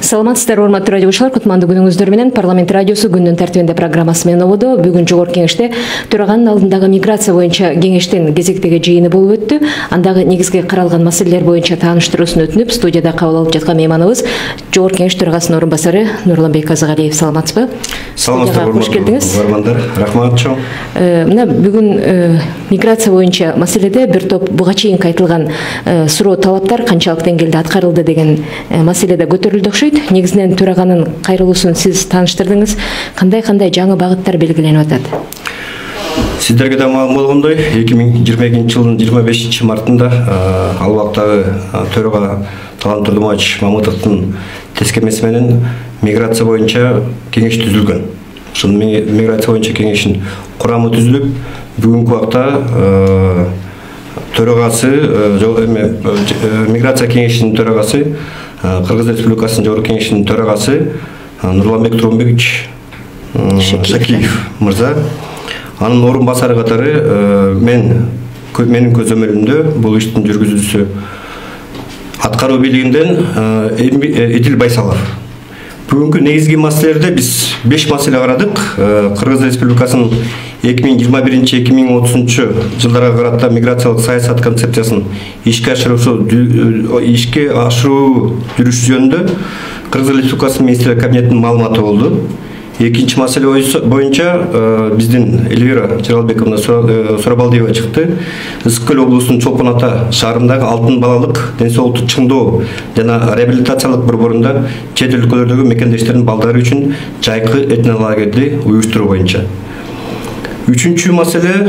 Саламатсыздар, урматтуу радиогучулар, кутмандуу күнүңүздөр менен Парламент радиосу күндүн тартибинде программасы менен ободо. Бүгүн жогорку кеңеште төраганын алдындагы миграция боюнча кеңештин кезектеги жыйыны болуп өттү. Андагы негизги каралган маселелер боюнча тааныштыруусун өтүнүп, студияда кабыл алып жаткан мейманыбыз жогорку кеңеш төрагасынын орун басары Нурланбек Казагалиев. Саламатсызбы? Саламатсыздар, кош келдиңиз. Бармандар, рахмат чоң. Мына бүгүн миграция боюнча маселеде бир топ буга чейин айтылган суроо талаптар канчалык деңгээлде аткарылды деген маселеде көтөрүлдү окшойт. Негизинен төраганын кайрылуусун сиз тааныштырдыңыз. Кандай жаңы багыттар белгиленип атат? Сиздерге да маалым болгондой, 2022 жылдын 25 мартында ал убактагы төрага Талант Турдумович Мамытовдун тескемеси менен миграция боюнча кеңеш түзүлгөн. Ушул миграция боюнча кеңештин курамы түзүлүп, бүгүнкү убакта төрагасы миграция кеңешинин төрагасы Кыргыз Республикасынын жогорку кеңешинин төрагасы Нурланбек Турумбекович Шакиев мырза, анын орун басары катары менин көзөмөлүмдө бул иштин жүргүзүүсү аткаруу бийлигинден Эдил Байсалов. Бүгүнкү негизги маселелерде биз 5 маселе карадык. Кыргыз Республикасынын 2021-2030 жылдарга карата миграциялык саясат концепциясын ишке ашыруу жүрүш жөнүндө Кыргыз Республикасынын Министрлер Кабинетинин маалыматы болду. Экинчи маселе боюнча биздин Эльвира Жаралбековна Сурабалдиева чыкты. Ысык Көл облусунун Чолпон Ата шаарындагы алтын балалык ден соолукту чыңдоо жана реабилитациялык борборунда чет өлкөлөрдөгү мекендештердин балдары үчүн жайкы этнолагерди уюштуруу боюнча. Үчүнчү маселе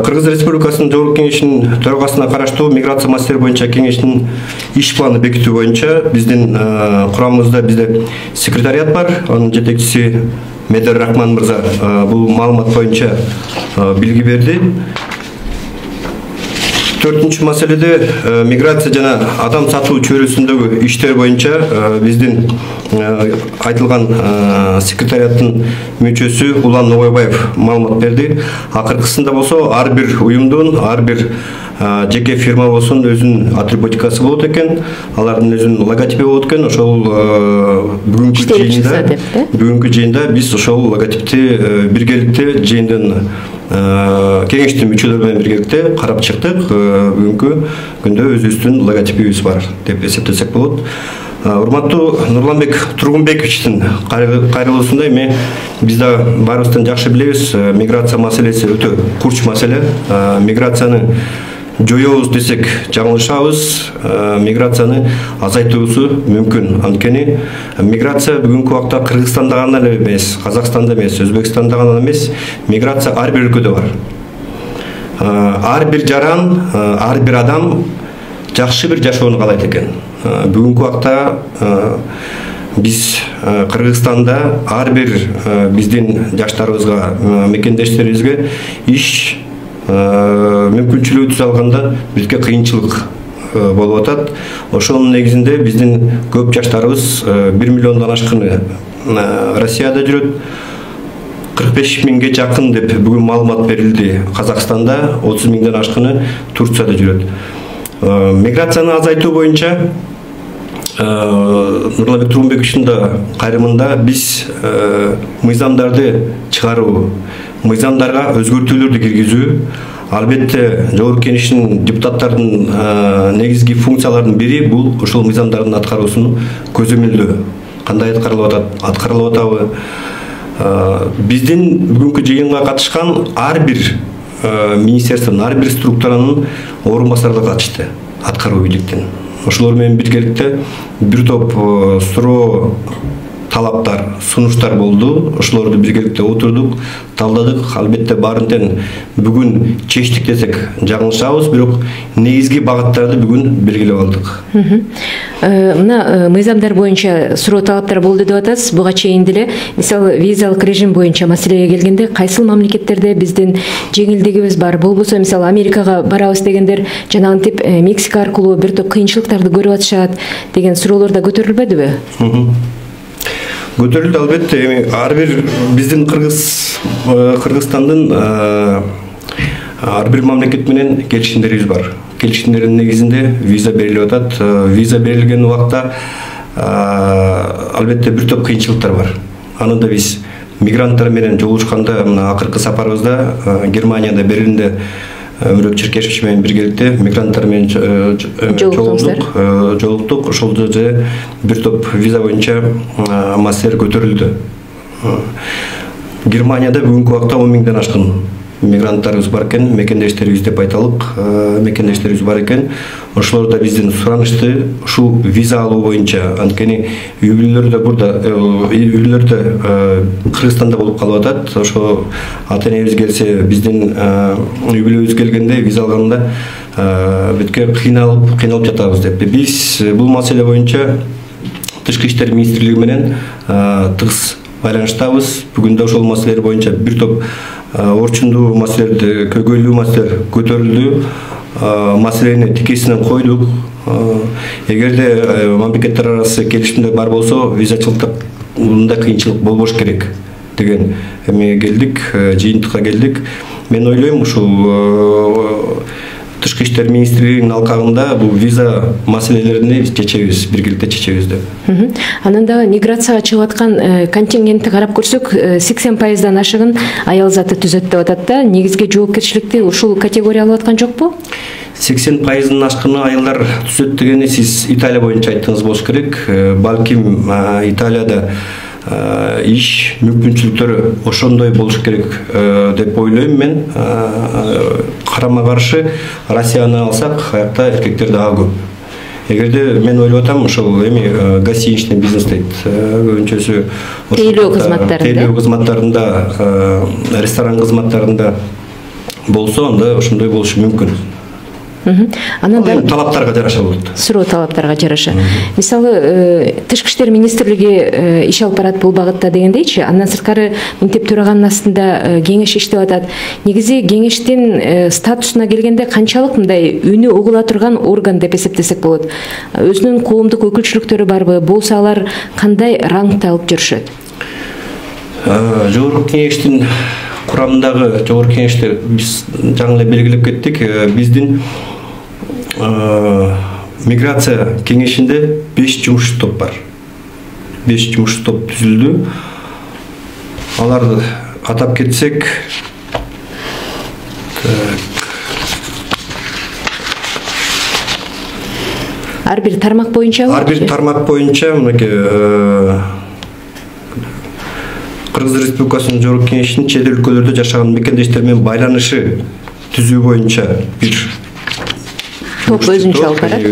Кыргыз Республикасынын жогорку кеңешинин төрагасына караштуу миграция маселелери боюнча кеңештин иш планы бекитүү боюнча биздин курамыбызда бизде секретариат бар, анын жетекчиси Медер Рахман мырза бул маалымат боюнча билги берди. Төртүнчү маселеде миграция жана адам сатуу чөйрөсүндөгү иштер боюнча биздин айтылган секретариаттын мүчөсү Улан Ногойбаев маалымат берди. Акыркысында болсо ар бир уюмдун, ар бир жеке фирма болсун өзүнүн атрибутикасы болот экен, алардын өзүнүн логотипи болот экен. Ошол бүгүнкү жыйында биз ошол логотипти биргеликте жыйындын кеңештин мүчөлөрү менен биргеликте карап чыктык. Бүгүнкү күндө өзүбүздүн логотипибиз бар деп эсептесек болот. Урматтуу Нурланбек Тургунбековичтин кайрылуусунда эми биз да баарыбыздан жакшы билебиз, миграция маселеси өтө курч маселе. Миграцияны жоёбуз десек жаңылышабыз, миграцияны азайтуусу мүмкүн. Анткени миграция бүгүнкү убакта Кыргызстанда гана эле эмес, Казакстанда эмес, Өзбекстанда гана эмес, миграция ар бир өлкөдө бар. Ар бир жаран, ар бир адам жакшы бир жашоону каалайт экен. Бүгүнкү убакта биз Кыргызстанда ар бир биздин жаштарыбызга, мекендештерибизге иш мүмкүнчүлүгү түзө алганда бизге кыйынчылык болуп атат. Ошонун негизинде биздин көп жаштарыбыз 1 миллиондон ашкыны Россияда жүрөт. 45 миңге жакын деп бүгүн маалымат берилди. Казакстанда 30 миңден ашкыны Турцияда жүрөт. Миграцияны азайтуу боюнча Нурланбек Турумбековичтин да кайрымында биз мыйзамдарды чыгаруу, мыйзамдарга өзгөртүүлөрдү киргизүү, албетте жогорку кеңештин депутаттардын негизги функцияларынын бири бул ошол мыйзамдардын аткаруусун көзөмөлдөө. Кандай аткарылып атабы? Биздин бүгүнкү жыйынга катышкан ар бир министерствонун, ар бир структуранын орун басарлары катышты аткаруу бийликтен. Ошолор менен биргеликте бир топ суроо талаптар, сунуштар болду. Ошолорду биргеликте отурдук, талдадык. Албетте баарын тең бүгүн чечтик десек жаңылышабыз, бирок негизги багыттарды бүгүн белгилеп алдык. Мына мыйзамдар боюнча суроо талаптар болду деп атасыз. Буга чейин деле мисалы визалык режим боюнча маселеге келгенде кайсыл мамлекеттерде биздин жеңилдигибиз бар? Болбосо мисалы Америкага барабыз дегендер жанагынтип Мексика аркылуу бир топ кыйынчылыктарды көрүп атышат деген суроолор да көтөрүлбөдүбү? Көтөрүлдү, албетте. Эми ар бир биздин Кыргызстандын ар бир мамлекет менен келишимдерибиз бар. Келишимдердин негизинде виза берилип атат. Виза берилген убакта албетте бир топ кыйынчылыктар бар. Аны да биз мигранттар менен жолугушканда мына акыркы сапарыбызда Германияда Берлинде Өмүрөк Черкешевич менен биргеликте мигранттар менен жолуктук. Ошол жерде бир топ виза боюнча маселелер көтөрүлдү. Германияда бүгүнкү убакта 10 миңден ашкан мигранттарыбыз бар экен, мекендештерибиз деп айталык, мекендештерибиз бар экен. Ошолор да бизден суранышты ушул виза алуу боюнча. Анткени үй-бүлөлөрдө Кыргызстанда болуп калып атат. Ошо ата-энебиз келсе, биздин үй-бүлөбүз келгенде виза алганда бүткө кыйналып жатабыз деп. Биз бул маселе боюнча Тышкы иштер министрлиги менен тыгыз байланыштабыз. Бүгүндө ошол маселелер боюнча бир топ орчундуу маселелерди, көйгөйлүү маселелер көтөрүлдү. Маселени тикесинен койдук. Эгерде мамлекеттер арасы келишимдер бар болсо, визачылыкта мындай кыйынчылык болбош керек деген эме келдик, жыйынтыкка келдик. Мен ойлойм, ушул Тышкы иштер министрлигинин алкагында бул виза маселелерин чечебиз, биргеликте чечебиз деп. Анан дагы миграцияга чыгып аткан контингентти карап көрсөк, 80%дан ашыгын аял заты түзөт деп атат да. Негизги жоопкерчиликти ушул категория алып аткан жокпу? 80%дан ашканы аялдар түзөт дегени сиз Италия боюнча айттыңыз болуш керек. Балким Италияда иш мүмкүнчүлүктөрү ошондой болуш керек деп ойлойм мен. Карама каршы Россияны алсак, аякта эркектер дагы көп. Эгерде мен ойлоп атам, ошол эми гостиничный бизнес дейт, көбүнчөсү тейлөө кызматтарында, ресторан кызматтарында болсо, анда ошондой болушу мүмкүн. Анан талаптарга жараша болот. Суроо талаптарга жараша. Мисалы, Тышкы иштер министрлиги иш алып барат бул багытта дегендейчи, андан сырткары Минтеп төраганын астында кеңеш иштеп атат. Негизи кеңештин статусуна келгенде канчалык мындай үнү угула турган орган деп эсептесек болот? Өзүнүн коомдук өкүлчүлүктөрү барбы? Болсо алар кандай рангда алып жүрүшөт? Жогорку кеңештин курамындагы жогорку кеңеште биз жаңы эле белгилеп кеттик. Биздин миграция кеңешинде 5 жумуш топ бар. 5 жумуш топ түзүлдү. Аларды атап кетсек, ар бир тармак боюнча? Ар бир тармак боюнча Кыргыз Республикасынын жогорку кеңешинин чет өлкөлөрдө жашаган мекендештер менен байланышы түзүү боюнча бир топ өзүнчө алып барат.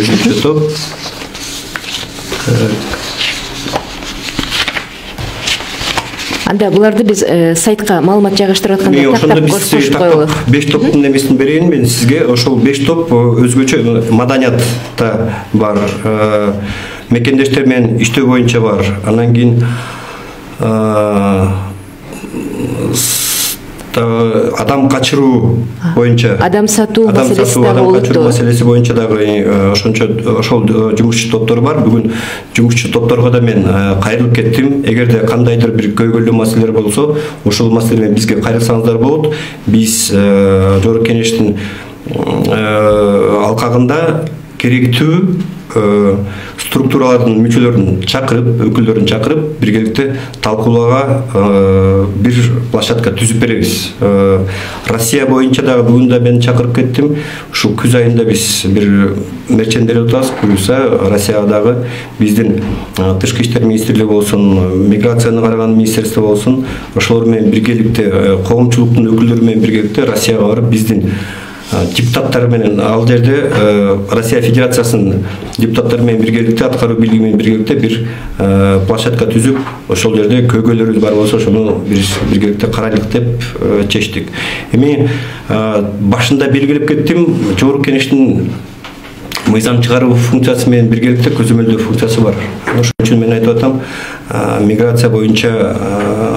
Анда буларды биз сайтка маалымат жайгаштырып атканда тактап көрсөтүп коелу. 5 топтун немесин берейин мен сизге. Ошол 5 топ өзгөчө маданиятта бар, мекендештер менен иштөө боюнча бар. Анан кийин адам качыруу боюнча, адам сатуу маселеси боюнча дагы ошол жумушчу топтор бар. Бүгүн жумушчу топторго да мен кайрылып кеттим. Эгерде кандайдыр бир көйгөйлүү маселелер болсо, ошол маселе менен бизге кайрылсаңыздар болот. Биз жогорку кеңештин алкагында керектүү структуралардын мүчөлөрүн чакырып, өкүлдөрүн чакырып, биргеликте талкуулоого бир площадка түзүп беребиз. Россия боюнча дагы бүгүн да мен чакырып кеттим. Ушул күз айында биз бир мерчендер отабыз. Буюрса Россияга дагы биздин Тышкы иштер министрлиги болсун, миграцияны караган министерство болсун, ошолор менен биргеликте, коомчулуктун өкүлдөрү менен биргеликте Россияга барып биздин депутаттар менен, ал жерде Россия Федерациясынын депутаттары менен биргеликте, аткаруу бийлиги менен биргеликте бир площадка түзүп, ошол жерде көйгөйлөрүбүз бар болсо, ошону биргеликте карайлык деп чечтик. Эми башында белгилеп кеттим, жогорку кеңештин мыйзам чыгаруу функциясы менен биргеликте көзөмөлдөө функциясы бар. Ошон үчүн мен айтып атам, миграция боюнча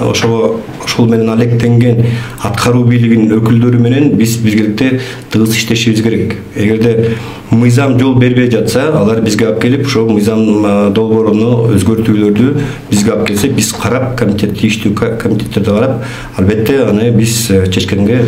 ошол менен алектенген аткаруу бийлигинин өкүлдөрү менен биз биргеликте тыгыз иштешибиз керек. Эгерде мыйзам жол бербей жатса, алар бизге алып келип, ошол мыйзам долбооруну өзгөртүүлөрдү бизге алып келсе, биз карап, тийиштүү комитеттерде карап, албетте аны биз чечкенге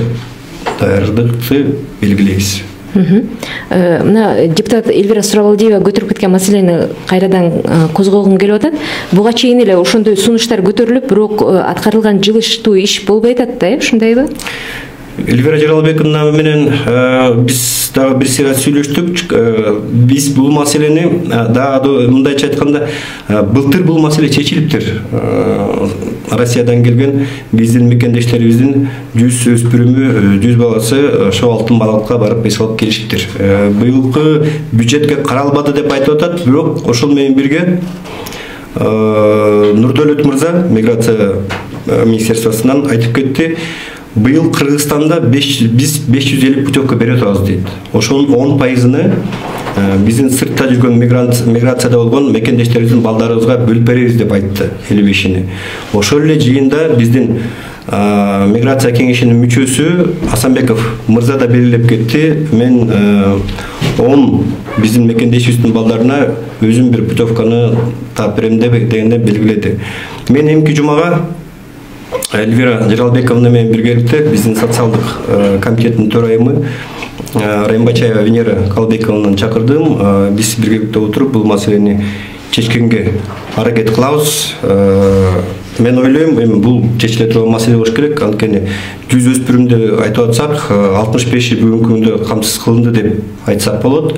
даярдыкты белгилейбиз. Мына депутат Эльвира Сурабалдиева көтөрүп кеткен маселени кайрадан козгогум келип атат. Буга чейин эле ошондой сунуштар көтөрүлүп, бирок аткарылган жылыштуу иш болбой атат да, ушундайбы? Эльвира Жаралбековна менен биз дагы бир сыйра сүйлөштүк. Биз бул маселени дагы мындайча айтканда былтыр бул маселе чечилиптир. Россиядан келген биздин мекендештерибиздин 100 өспүрүмү, 100 баласы ошо алтын балыкка барып эс алып келишиптир. Быйылкы бюджетке каралбады деп айтып атат, бирок ошол менен бирге Нурдөлөт мырза миграция министерствосунан айтып кетти. Быйыл Кыргызстанда биз 550 путевка берет атабыз дейт. Ошонун 10%-ны биздин сыртта жүргөн миграцияда болгон мекендештерибиздин балдарыбызга бөлүп беребиз деп айтты, 55-ни. Ошол эле жыйында биздин миграция кеңешинин мүчөсү Асанбеков мырза да белгилеп кетти. Мен 10 биздин мекендешибиздин балдарына өзүм бир путевканы таап берем дегенде белгиледи. Мен эмки жумага Эльвира Жаралбековна менен биргеликте биздин социалдык комитеттин төрайымы Райымбачаева Венера Калбековнаны чакырдым. Биз биргеликте отуруп бул маселени чечкенге аракет кылабыз. Мен ойлойм, эми бул чечиле турган маселе болуш керек. Анткени 100 өспүрүмдү айтып атсак, 65-и бүгүнкү күндө камсыз кылынды деп айтсак болот.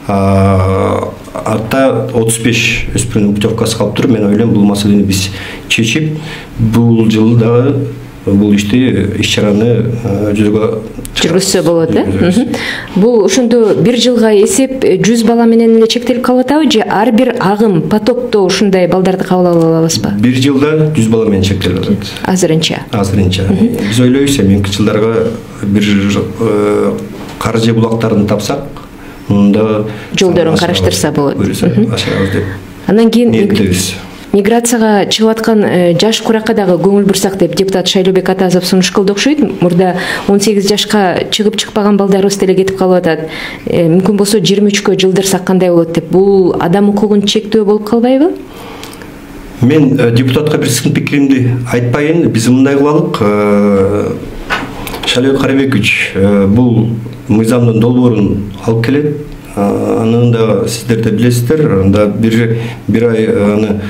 Артта 35 өспүрүмдүн путевкасы калып тур. Мен ойлойм, бул маселени биз чечип, бул жылы дагы бул иш-чараны жүргүзсө болот, да? Бул ошондо бир жылга эсеп 100 бала менен эле чектелип калып атабы же ар бир агым потокто ушундай балдарды кабыл ала алабызбы? Бир жылда 100 бала менен чектелип атат. Азырынча. Биз ойлойбуз, эмки жылдарга бир каржы булактарын тапсак, мында жолдорун караштырса болот. Андан кийин миграцияга чыгып аткан жаш куракка дагы көңүл бурсак деп депутат Шайлообек Атазов сунуш кылды окшойт. Мурда 18 жашка чыгып чыкпаган балдарыбыз деле кетип калып атат. Мүмкүн болсо 23кө жылдырсак кандай болот деп. Бул адам укугун чектөө болуп калбайбы? Мен депутатка бир сын пикиримди айтпайын. Биз мындай кылалык. Шайлообек Карабекович бул мыйзамдын долбоорун алып келет. Анын да сиздер да билесиздер. Анда бир ай аны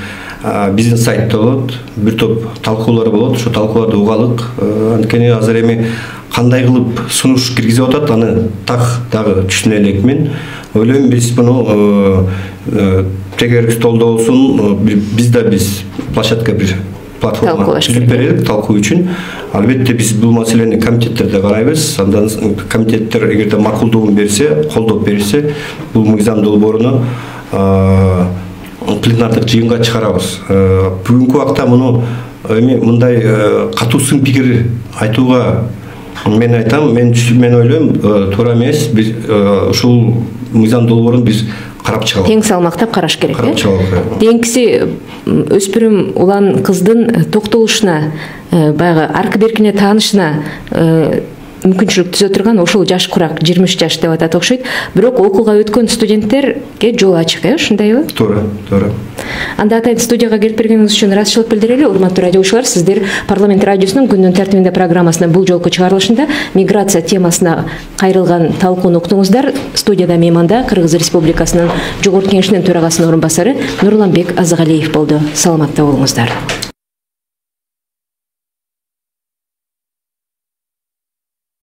биздин сайтта болот, бир топ талкуулар болот. Ошо талкууларды угалык. Анткени азыр эми кандай кылып сунуш киргизип атат, аны так дагы түшүнө элек мен. Ойлойм, биз муну тегерек столдо болсун, биз площадка бир платформа түзүп берелик талкуу үчүн. Албетте биз бул маселени комитеттерде карайбыз. Андан комитеттер эгерде макулдугун берсе, колдоп берсе, бул мыйзам долбооруну пленардык жыйынга чыгарабыз. Бүгүнкү убакта муну эми мындай катуу сын пикир айтууга мен айтам, мен ойлойм, туура эмес. Биз ушул мыйзам долбоорун биз карап чыгабыз. Тең салмактап караш керек, карап чыгабыз. Деңкиси өспүрүм улан кыздын токтолушуна, баягы аркы беркине таанышына мүмкүнчүлүк түзө турган ошол жаш курак 23 жаш деп атат окшойт. Бирок окууга өткөн студенттерге жол ачык, ушундайбы? Туура. Анда атайын студияга келип бергениңиз үчүн ыраазычылык билдирели. Урматтуу радиочулар, сиздер Парламент радиосунун күндүн тартибинде программасынын бул жолку чыгарылышында миграция темасына кайрылган талкууну уктуңуздар. Студияда мейманда Кыргыз Республикасынын Жогорку Кеңешинин төрагасынын орун басары Нурланбек Азыгалиев болду. Саламатта болуңуздар.